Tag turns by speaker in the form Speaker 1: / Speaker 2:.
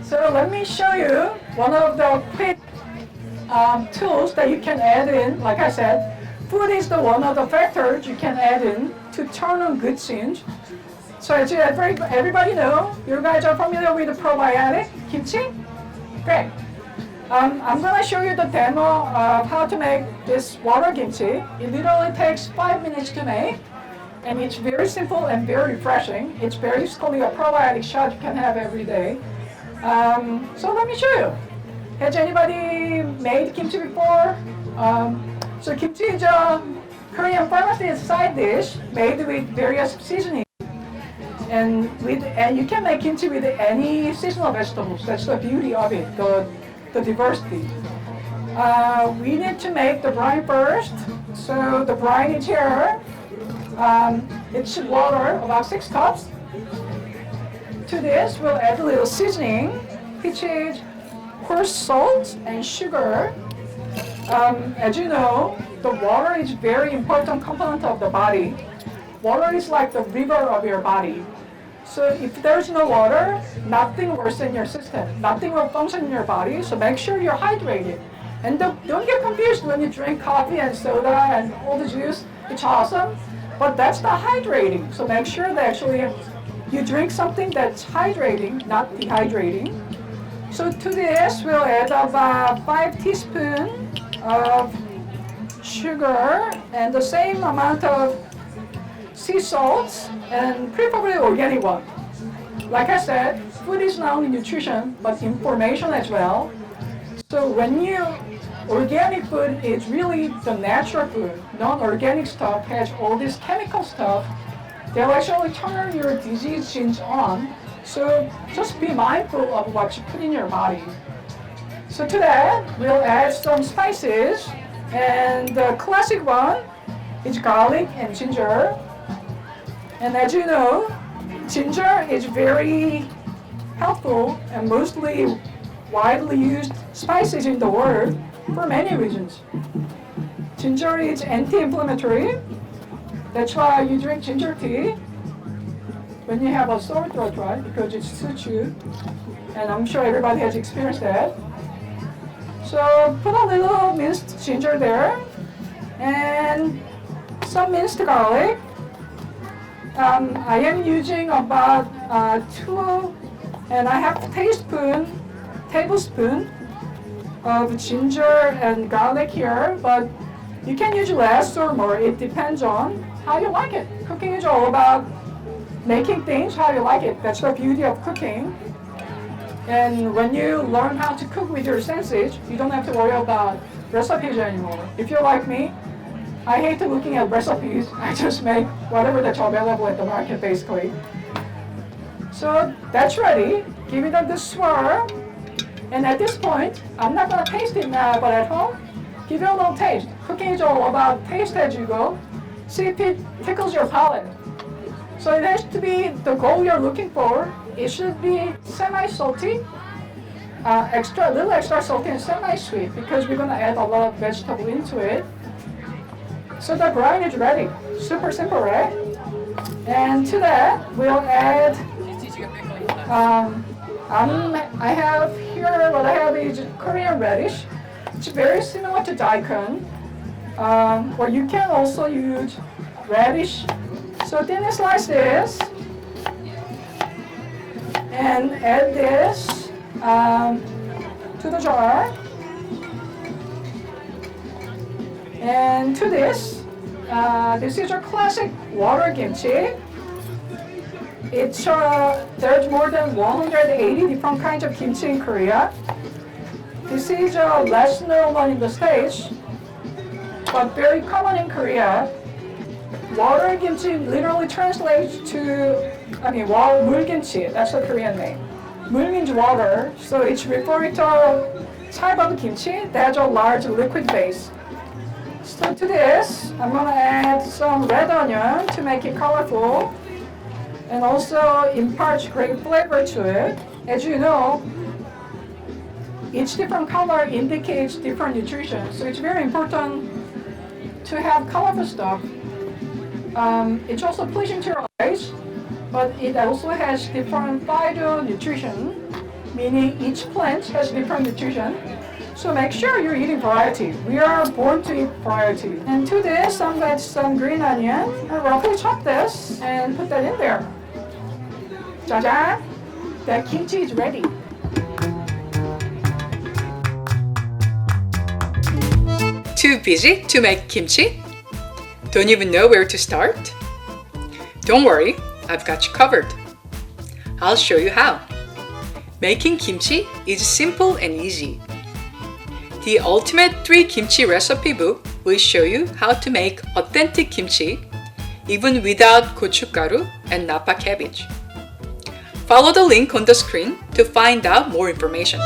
Speaker 1: So let me show you one of the quick tools that you can add in. Like I said, food is the one of the factors you can add in to turn on good change. So as everybody know, you guys are familiar with the probiotic kimchi? Great. I'm gonna show you the demo of how to make this water kimchi. It literally takes 5 minutes to make, and it's very simple and very refreshing. It's basically a probiotic shot you can have every day. So let me show you. Has anybody made kimchi before? So kimchi is a Korean pharmacy side dish made with various seasonings. And you can make kimchi with any seasonal vegetables. That's the beauty of it, the diversity. We need to make the brine first. So the brine is here. It's water, about 6 cups. To this, we'll add a little seasoning, which is coarse salt and sugar. As you know, the water is very important component of the body. Water is like the river of your body. So if there's no water, nothing works in your system. Nothing will function in your body, so make sure you're hydrated. And don't get confused when you drink coffee and soda and all the juice. It's awesome, but that's not hydrating. So make sure that actually you drink something that's hydrating, not dehydrating. So to this, we'll add about 5 teaspoons of sugar and the same amount of sea salt, and preferably organic one. Like I said, food is not only nutrition, but information as well. So organic food is really the natural food. Non-organic stuff has all this chemical stuff. They'll actually turn your disease genes on. So just be mindful of what you put in your body. So to that, we'll add some spices. And the classic one is garlic and ginger. And as you know, ginger is very helpful and mostly widely used spices in the world for many reasons. Ginger is anti-inflammatory. That's why you drink ginger tea when you have a sore throat, right? Because it suits you. And I'm sure everybody has experienced that. So put a little minced ginger there and some minced garlic. I am using about 2.5 tablespoon of ginger and garlic here, but you can use less or more. It depends on how you like it. Cooking is all about making things how you like it. That's the beauty of cooking. And when you learn how to cook with your senses, you don't have to worry about recipes anymore. If you're like me, I hate looking at recipes. I just make whatever that's available at the market, basically. So that's ready. Give it a good swirl. And at this point, I'm not going to taste it now, but at home, give it a little taste. Cooking is all about taste as you go. See if it tickles your palate. So it has to be the goal you're looking for. It should be semi-salty, a little extra salty and semi-sweet, because we're going to add a lot of vegetable into it. So the brine is ready. Super simple, right? And to that, we'll add, I have here, what I have is Korean radish. It's very similar to daikon. Or you can also use radish. So thinly slice this. And add this to the jar. And to this is our classic water kimchi. There's more than 180 different kinds of kimchi in Korea. This is a less known one in the States, but very common in Korea. Water kimchi literally translates to, mulgimchi, that's the Korean name. Mul means water, so it's referring to a type of kimchi that has a large liquid base. So to this, I'm going to add some red onion to make it colorful and also imparts great flavor to it. As you know, each different color indicates different nutrition, so it's very important to have colorful stuff. It's also pleasing to your eyes, but it also has different vital nutrition. meaning each plant has different nutrition. So make sure you're eating variety. We are born to eat variety. And to this, I'm going to add some green onion. And roughly chop this and put that in there. 짜잔! The kimchi is ready.
Speaker 2: Too busy to make kimchi? Don't even know where to start? Don't worry, I've got you covered. I'll show you how. Making kimchi is simple and easy. The Ultimate 3 Kimchi Recipe book will show you how to make authentic kimchi even without gochugaru and napa cabbage. Follow the link on the screen to find out more information.